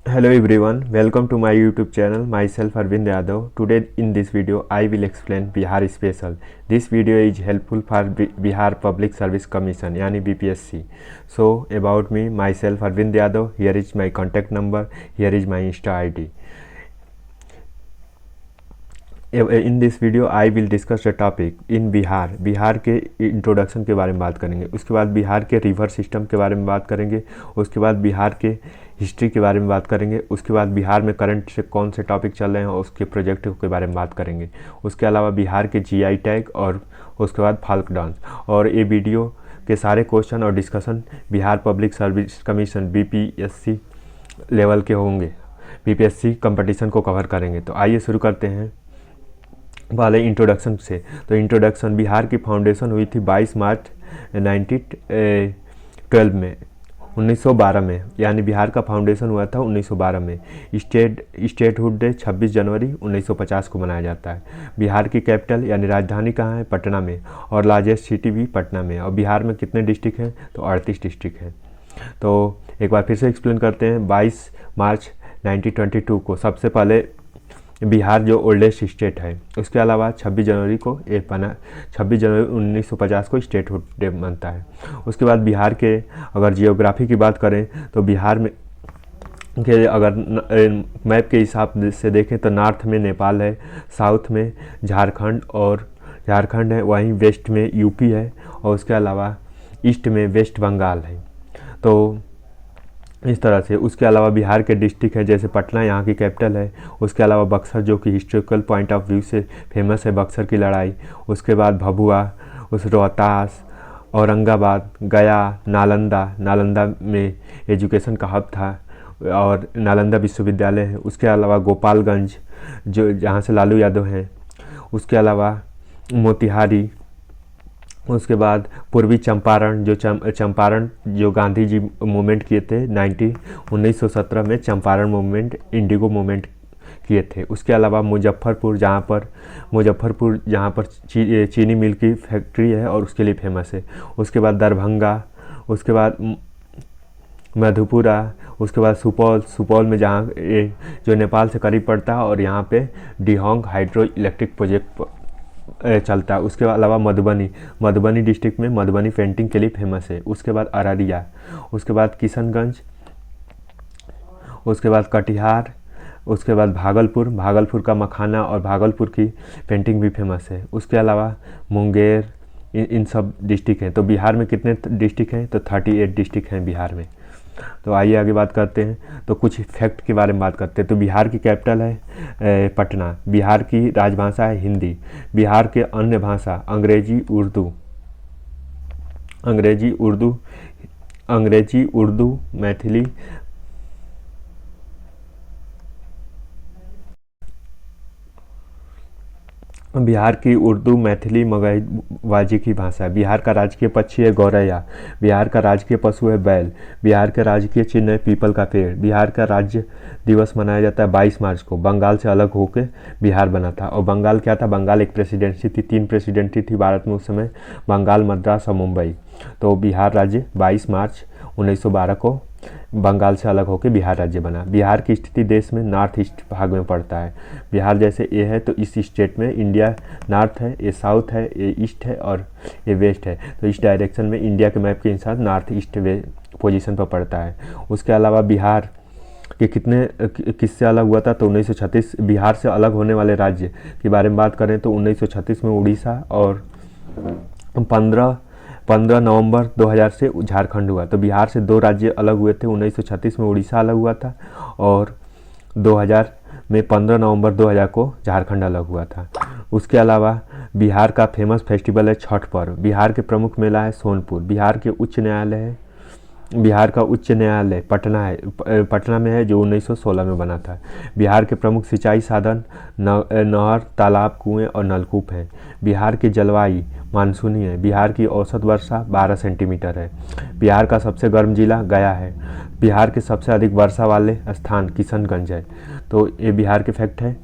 Hello everyone, welcome to my YouTube channel. Myself Arvind Yadav. Today in this video I will explain Bihar Special. This video is helpful for Bihar Public Service Commission यानी BPSC. So about me, myself Arvind Yadav. Here is my contact number. Here is my Insta ID. In this video I will discuss the topic in Bihar के introduction के बारे में बात करेंगे। उसके बाद बिहार के रिवर सिस्टम के बारे में बात करेंगे। उसके बाद बिहार के हिस्ट्री के बारे में बात करेंगे। उसके बाद बिहार में करंट से कौन से टॉपिक चल रहे हैं और उसके प्रोजेक्ट के बारे में बात करेंगे। उसके अलावा बिहार के GI टैग और उसके बाद फाल्क डांस। और ये वीडियो के सारे क्वेश्चन और discussion Bihar public service commission BPSC level के होंगे। BPSC कंपटीशन को कवर करेंगे। तो आइए शुरू करते हैं वाले इंट्रोडक्शन से। तो इंट्रोडक्शन, बिहार की फाउंडेशन हुई थी 22 मार्च 1912 में, यानी बिहार का फाउंडेशन हुआ था 1912 में। स्टेटहुड डे 26 जनवरी 1950 को मनाया जाता है। बिहार की कैपिटल यानी राजधानी कहाँ है? पटना में। और लार्जेस्ट सिटी भी पटना में। और बिहार में कितने डिस्ट्रिक्ट हैं? तो 38 डिस्ट्रिक्ट हैं। तो एक बार फिर से एक्सप्लेन करते हैं। 22 मार्च 1922 को सबसे पहले बिहार जो ओल्डेस्ट स्टेट है, उसके अलावा 26 जनवरी 1950 को स्टेटहुड डे बनता है। उसके बाद बिहार के अगर जियोग्राफी की बात करें तो बिहार में के अगर मैप के हिसाब से देखें तो नॉर्थ में नेपाल है, साउथ में झारखंड है, वहीं वेस्ट में यूपी है और उसके अलावा ईस्ट में वेस्ट बंगाल है। तो इस तरह से उसके अलावा बिहार के डिस्ट्रिक्ट है, जैसे पटना यहाँ की कैपिटल है। उसके अलावा बक्सर जो कि हिस्टोरिकल पॉइंट ऑफ व्यू से फेमस है, बक्सर की लड़ाई। उसके बाद भभुआ, उस रोहतास, औरंगाबाद, गया, नालंदा में एजुकेशन का हब था और नालंदा विश्वविद्यालय है। उसके अलावा गोपालगंज जो जहाँ से लालू यादव हैं। उसके अलावा मोतिहारी। उसके बाद पूर्वी चंपारण चंपारण जो गांधी जी मूवमेंट किए थे 1917 में, चंपारण मूवमेंट, इंडिगो मूवमेंट किए थे। उसके अलावा मुजफ्फरपुर जहाँ पर चीनी मिल की फैक्ट्री है और उसके लिए फेमस है। उसके बाद दरभंगा, उसके बाद मधेपुरा, उसके बाद सुपौल में जहाँ जो नेपाल से करीब पड़ता है और यहाँ पे डिहोंग हाइड्रो इलेक्ट्रिक प्रोजेक्ट चलता है। उसके अलावा मधुबनी डिस्ट्रिक्ट में मधुबनी पेंटिंग के लिए फेमस है। उसके बाद अररिया, उसके बाद किशनगंज, उसके बाद कटिहार, उसके बाद भागलपुर का मखाना और भागलपुर की पेंटिंग भी फेमस है। उसके अलावा मुंगेर, इन सब डिस्ट्रिक्ट हैं। तो बिहार में कितने डिस्ट्रिक्ट हैं? तो 38 डिस्ट्रिक्ट हैं बिहार में। तो आइए आगे बात करते हैं। तो कुछ फैक्ट के बारे में बात करते हैं। तो बिहार की कैपिटल है पटना। बिहार की राजभाषा है हिंदी। बिहार के अन्य भाषा अंग्रेजी, उर्दू, मैथिली, बिहार की उर्दू, मैथिली, मगही की भाषा है। बिहार का राजकीय पक्षी है गौरैया। बिहार का राजकीय पशु है बैल। बिहार का राजकीय चिन्ह है पीपल का पेड़। बिहार का राज्य दिवस मनाया जाता है 22 मार्च को। बंगाल से अलग होकर बिहार बना था। और बंगाल क्या था? बंगाल एक प्रेसिडेंसी थी, 3 प्रेसिडेंसी थी भारत में उस समय, बंगाल, मद्रास और मुंबई। तो बिहार राज्य 22 मार्च 1912 को बंगाल से अलग होकर बिहार राज्य बना। बिहार की स्थिति देश में नॉर्थ ईस्ट भाग में पड़ता है। बिहार जैसे ये है तो इस स्टेट में इंडिया नॉर्थ है, ये साउथ है, ये ईस्ट है और ये वेस्ट है। तो इस डायरेक्शन में इंडिया के मैप के हिसाब नॉर्थ ईस्ट पोजीशन पर पड़ता है। उसके अलावा बिहार के किससे अलग हुआ था? तो 1936 बिहार से अलग होने वाले राज्य के बारे में बात करें तो 1936 में उड़ीसा और 15 नवंबर 2000 से झारखंड हुआ। तो बिहार से 2 राज्य अलग हुए थे। 1936 में उड़ीसा अलग हुआ था और 2000 में 15 नवंबर 2000 को झारखंड अलग हुआ था। उसके अलावा बिहार का फेमस फेस्टिवल है छठ पर्व। बिहार के प्रमुख मेला है सोनपुर। बिहार का उच्च न्यायालय पटना में है, जो 1916 में बना था। बिहार के प्रमुख सिंचाई साधन नहर, तालाब, कुएं और नलकूप हैं। बिहार की जलवायु मानसूनी है। बिहार की औसत वर्षा 12 सेंटीमीटर है। बिहार का सबसे गर्म जिला गया है। बिहार के सबसे अधिक वर्षा वाले स्थान किशनगंज है। तो ये बिहार के फैक्ट है।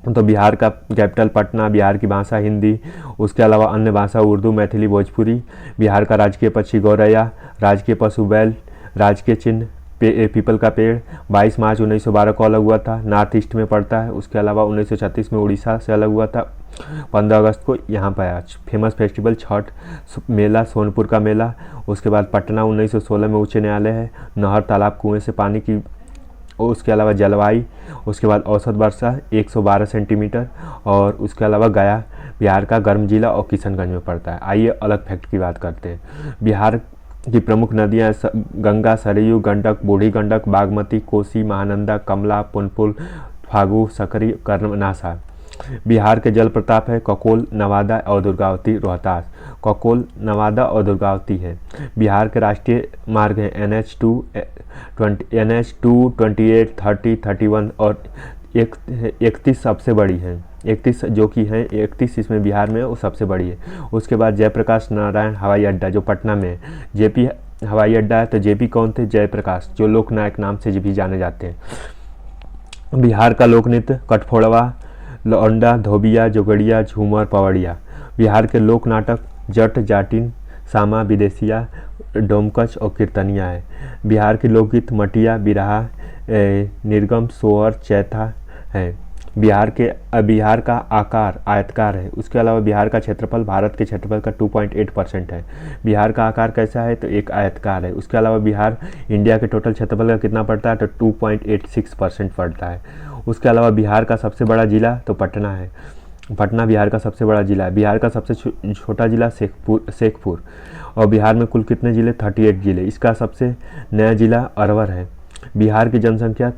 तो बिहार का कैपिटल पटना। बिहार की भाषा हिंदी। उसके अलावा अन्य भाषा उर्दू, मैथिली, भोजपुरी। बिहार का राजकीय पक्षी गौरैया, राजकीय पशु बैल, राजकीय चिन्ह पीपल का पेड़ 22 मार्च 1912 को अलग हुआ था, नॉर्थ ईस्ट में पड़ता है। उसके अलावा 1936 में उड़ीसा से अलग हुआ था। 15 अगस्त को यहाँ पर आया। फेमस फेस्टिवल छठ मेला, सोनपुर का मेला। उसके बाद पटना 1916 में उच्च न्यायालय है। नहर, तालाब, कुएं से पानी की। उसके अलावा जलवायु, उसके बाद औसत वर्षा 112 सेंटीमीटर। और उसके अलावा गया बिहार का गर्म जिला और किशनगंज में पड़ता है। आइए अलग फैक्ट की बात करते हैं। बिहार की प्रमुख नदियाँ गंगा, सरयू, गंडक, बूढ़ी गंडक, बागमती, कोसी, महानंदा, कमला, पुनपुन, फागु, सकरी, कर्मनाशा। बिहार के जल प्रताप है ककोल, नवादा और दुर्गावती, रोहतास। ककोल, नवादा और दुर्गावती है। बिहार के राष्ट्रीय मार्ग हैं NH2, 28, 30, 31 और 31 सबसे बड़ी है। 31 जो कि है 31 इसमें बिहार में वो सबसे बड़ी है। उसके बाद जयप्रकाश नारायण हवाई अड्डा जो पटना में है। जेपी हवाई अड्डा है। तो जेपी कौन थे? जयप्रकाश, जो लोकनायक नाम से भी जाने जाते हैं। बिहार का लोक नृत्य कठफोड़वा, लौंडा, धोबिया, जोगड़िया, झूमर, पवड़िया। बिहार के लोक नाटक जट, जाटिन, सामा, विदेशिया, डोमकच और कीर्तनिया है। बिहार के लोकगीत मटिया, बिरहा, निर्गम, सोहर, चैथा है। बिहार का आकार आयतकार है। उसके अलावा बिहार का क्षेत्रफल भारत के क्षेत्रफल का 2.8% है। बिहार का आकार कैसा है? तो एक आयतकार है। उसके अलावा बिहार इंडिया के टोटल क्षेत्रफल का कितना पड़ता है? तो 2.86% पड़ता है। उसके अलावा बिहार का सबसे बड़ा जिला तो पटना है। पटना बिहार का सबसे बड़ा जिला है। बिहार का सबसे छोटा जिला शेखपुर। और बिहार में कुल कितने जिले? 38 जिले। इसका सबसे नया जिला अरवल है। बिहार की जनसंख्या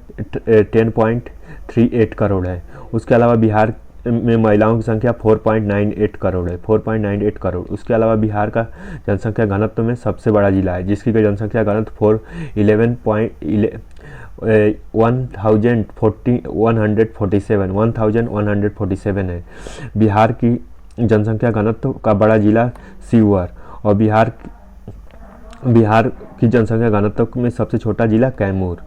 10.38 करोड़ है। उसके अलावा बिहार में महिलाओं की संख्या 4.98 करोड़ है। 4.98 करोड़। उसके अलावा बिहार का जनसंख्या घनत्व में सबसे बड़ा जिला है, जिसकी जनसंख्या घनत्व 1147 है। बिहार की जनसंख्या घनत्व का बड़ा जिला सीवर। और बिहार की जनसंख्या घनत्व में सबसे छोटा जिला कैमूर।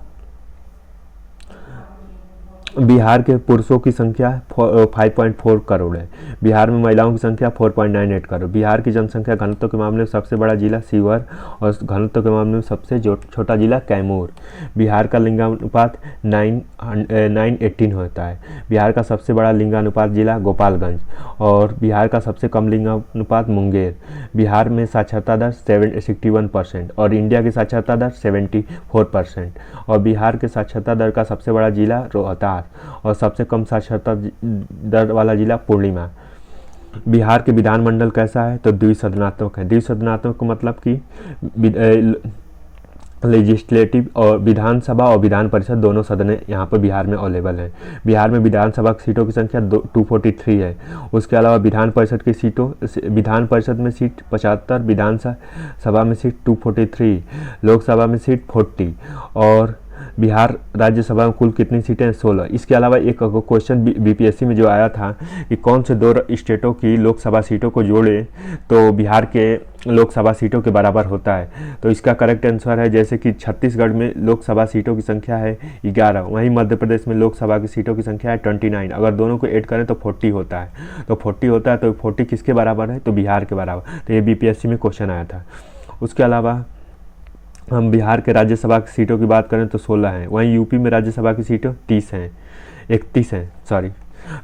बिहार के पुरुषों की संख्या 5.4 करोड़ है। बिहार में महिलाओं की संख्या 4.98 करोड़। बिहार की जनसंख्या घनत्व के मामले में सबसे बड़ा जिला सीवर और घनत्व के मामले में सबसे छोटा जिला कैमूर। बिहार का लिंगानुपात 9:18 होता है। बिहार का सबसे बड़ा लिंगानुपात जिला गोपालगंज और बिहार का सबसे कम लिंगानुपात मुंगेर। बिहार में साक्षरता दर 61% और इंडिया की साक्षरता दर 74%। और बिहार के साक्षरता दर का सबसे बड़ा जिला रोहतास और सबसे कम साक्षरता दर वाला जिला पूर्णिमा। बिहार के विधानमंडल कैसा है? तो द्विसदनात्मक है। द्विसदनात्मक का मतलब कि लेजिस्लेटिव और विधानसभा और विधान परिषद दोनों सदन यहाँ पर बिहार में अवेलेबल हैं। बिहार में विधानसभा की सीटों की संख्या 243 है। उसके अलावा विधान परिषद की सीटों विधान परिषद में सीट 75, विधानसभा में सीट 243, लोकसभा में सीट 40 और बिहार राज्यसभा में कुल कितनी सीटें हैं? 16। इसके अलावा एक क्वेश्चन बीपीएससी में जो आया था कि कौन से 2 स्टेटों की लोकसभा सीटों को जोड़े तो बिहार के लोकसभा सीटों के बराबर होता है। तो इसका करेक्ट आंसर है जैसे कि छत्तीसगढ़ में लोकसभा सीटों की संख्या है 11, वहीं मध्य प्रदेश में लोकसभा की सीटों की संख्या है 29। अगर दोनों को ऐड करें तो 40 होता है। तो 40 होता है तो 40 किसके बराबर है? तो बिहार के बराबर। तो ये बीपीएससी में क्वेश्चन आया था। उसके अलावा हम बिहार के राज्यसभा की सीटों की बात करें तो 16 हैं। वहीं यूपी में राज्यसभा की सीटें 31 हैं सॉरी।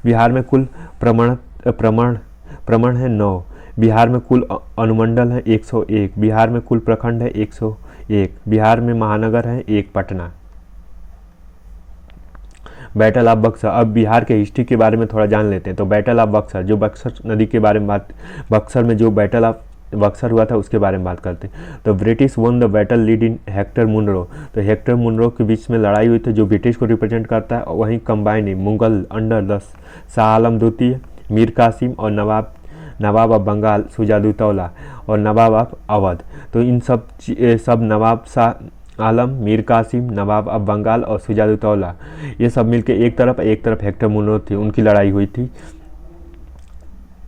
बिहार में कुल प्रमण है 9। बिहार में कुल अनुमंडल है 101। बिहार में कुल प्रखंड है 101। बिहार में महानगर है 1 पटना। Battle of Buxar. अब बिहार के हिस्ट्री के बारे में थोड़ा जान लेते हैं। तो बैटल ऑफ बक्सर जो बक्सर नदी के बारे में बक्सर में जो बैटल ऑफ बक्सर हुआ था उसके बारे में बात करते हैं। तो British won the battle lead in Hector Munro. तो हेक्टर मुनरो के बीच में लड़ाई हुई थी जो ब्रिटिश को रिप्रेजेंट करता है। वहीं combining Mughal under the Shah Alam द्वितीय, मीर कासिम और नवाब ऑफ बंगाल सुजादुद्दौला और नवाब ऑफ अवध। तो इन सब नवाब शाह आलम, मीर कासिम, नवाब ऑफ बंगाल और सुजादुद्दौला ये सब मिलकर एक तरफ हेक्टर मुनरो थी, उनकी लड़ाई हुई थी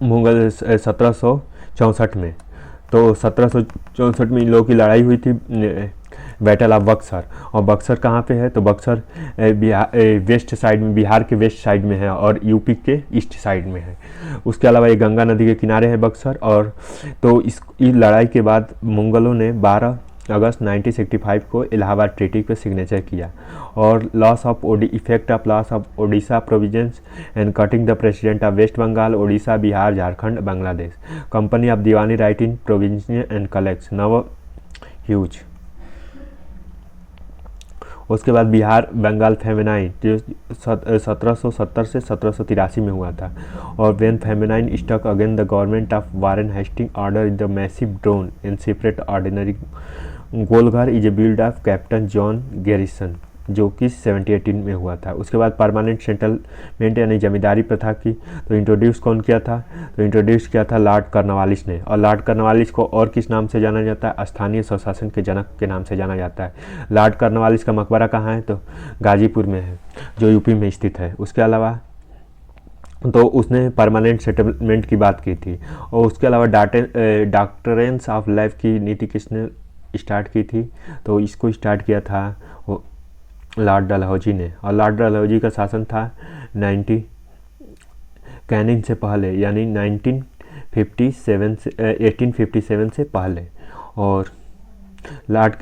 मुगल 1764 में। तो 1764 में इन लोगों की लड़ाई हुई थी बैटल ऑफ बक्सर। और बक्सर कहाँ पे है? तो बक्सर वेस्ट साइड में, बिहार के वेस्ट साइड में है और यूपी के ईस्ट साइड में है। उसके अलावा ये गंगा नदी के किनारे है बक्सर। और तो इस लड़ाई के बाद मुगलों ने अगस्त 1965 को इलाहाबाद ट्रीटी पे सिग्नेचर किया। और loss of effect of loss of Odisha provisions and cutting the president of West Bengal, Odisha, Bihar, Jharkhand, Bangladesh. Company of diwani right in province and collects now huge. उसके बाद बिहार बंगाल फेमिनाइन जो 1770 से 1783 में हुआ था। और when feminine stuck again the government of Warren Hasting order the massive drone in separate ordinary Golghar is a build of captain John Garrison जो कि 1718 में हुआ था। उसके बाद परमानेंट सेटलमेंट यानी जमींदारी प्रथा की तो इंट्रोड्यूस कौन किया था? तो इंट्रोड्यूस किया था लॉर्ड कॉर्नवालिस ने। और लॉर्ड कॉर्नवालिस को और किस नाम से जाना जाता है? स्थानीय स्वशासन के जनक के नाम से जाना जाता है। लॉर्ड कॉर्नवालिस का मकबरा कहाँ है? तो गाजीपुर में है जो यूपी में स्थित है। उसके अलावा तो उसने परमानेंट सेटलमेंट की बात की थी। और उसके अलावा डॉक्टरेंस ऑफ लाइफ की नीति किसने स्टार्ट की थी? तो इसको स्टार्ट किया था लॉर्ड डलहौजी ने। और लॉर्ड डलहौजी का शासन था 90 कैनिंग से पहले यानी 1857 से पहले। और लॉर्ड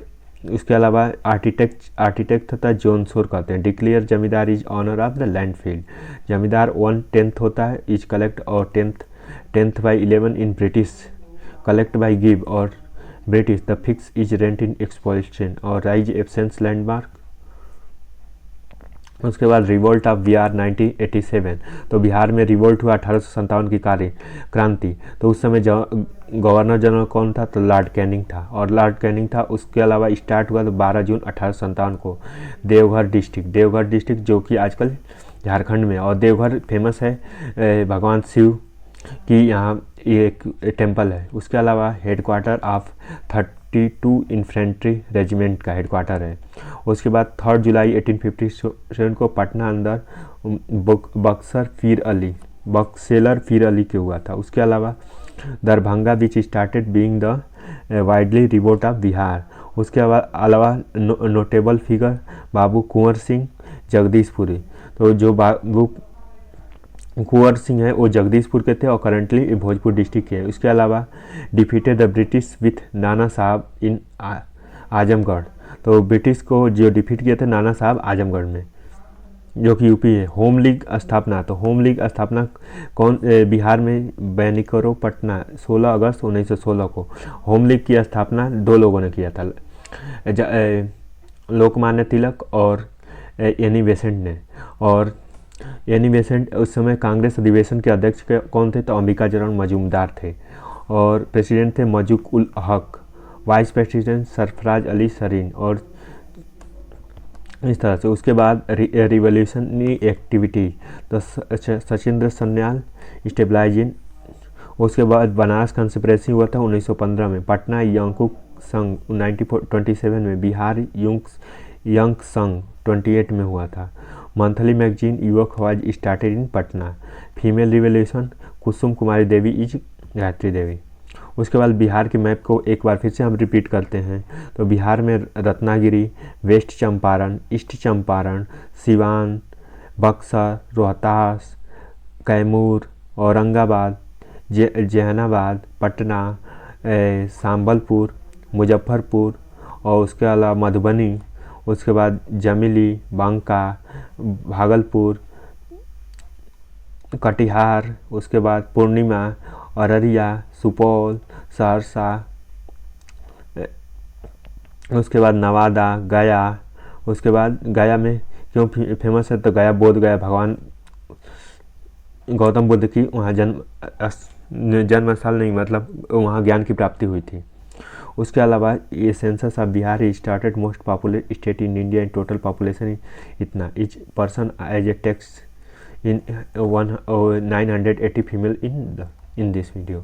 उसके अलावा आर्किटेक्ट था जॉन शोर कहते हैं। Declare zamindar is owner of the land field. Zamindar 1/10 होता है इज कलेक्ट और 10/11 in British collect by give और British the fix is rent in exploitation और राइज एब्सेंस लैंडमार्क। उसके बाद रिवोल्ट ऑफ बिहार 1987 तो बिहार में रिवोल्ट हुआ 1857 की क्रांति। तो उस समय गवर्नर जनरल कौन था? तो लॉर्ड कैनिंग था। और लॉर्ड कैनिंग था। उसके अलावा स्टार्ट हुआ तो 12 जून 1857 को देवघर डिस्ट्रिक्ट जो कि आजकल झारखंड में। और देवघर फेमस है भगवान शिव की यहाँ एक टेम्पल है। उसके अलावा हेडक्वार्टर ऑफ 32 इन्फेंट्री रेजिमेंट का हेडक्वार्टर है। उसके बाद 3 जुलाई 1857 को पटना अंदर बक्सेलर फीर अली के हुआ था। उसके अलावा Darbhanga which started being the widely revolt of Bihar. उसके अलावा नोटेबल फिगर बाबू कुंवर सिंह जगदीशपुरी। तो जो बाबू कुंवर सिंह है वो जगदीशपुर के थे और करंटली भोजपुर डिस्ट्रिक्ट के है। उसके अलावा डिफीटेड द ब्रिटिश विथ नाना साहब इन आजमगढ़। तो ब्रिटिश को जो डिफीट किए थे नाना साहब आजमगढ़ में जो कि यूपी है। होम लीग स्थापना तो होम लीग स्थापना कौन बिहार में बैनिकरो पटना 16 अगस्त 1916 को। होम लीग की स्थापना 2 लोगों ने किया था लोकमान्य तिलक और एनी बेसेंट ने। और एनी बेसेंट उस समय कांग्रेस अधिवेशन के अध्यक्ष कौन थे? तो अंबिकाचरण मजूमदार थे। और प्रेसिडेंट थे मजुक उल हक। Vice president Sarfaraz Ali Sareen. और इस तरह से उसके बाद रिवोल्यूशनरी एक्टिविटी तो सचिंद्र सन्याल स्टेबलाइजिंग। उसके बाद बनारस कंस्पिरेसी हुआ था 1915 में। पटना यंकुक संघ 1927 में। बिहार यंग संघ 28 में हुआ था। Monthly magazine Yuvak was started in Patna. Female revolution Kusum Kumari Devi is Gayatri Devi. उसके बाद बिहार के मैप को एक बार फिर से हम रिपीट करते हैं। तो बिहार में रत्नागिरी, वेस्ट चंपारण, ईस्ट चंपारण, सिवान, बक्सर, रोहतास, कैमूर, औरंगाबाद, जहानाबाद, पटना, संबलपुर, मुजफ्फरपुर और उसके अलावा मधुबनी। उसके बाद जमिली, बांका, भागलपुर, कटिहार। उसके बाद पूर्णिमा, अररिया, सुपौल, सहरसा। उसके बाद नवादा, गया। उसके बाद गया में क्यों फेमस है? तो गया बोध गया भगवान गौतम बुद्ध की वहाँ जन्म स्थल नहीं मतलब वहाँ ज्ञान की प्राप्ति हुई थी। उसके अलावा ये census of Bihar is started most popular state in India in total population इतना each person as a tax in 980 female in this video.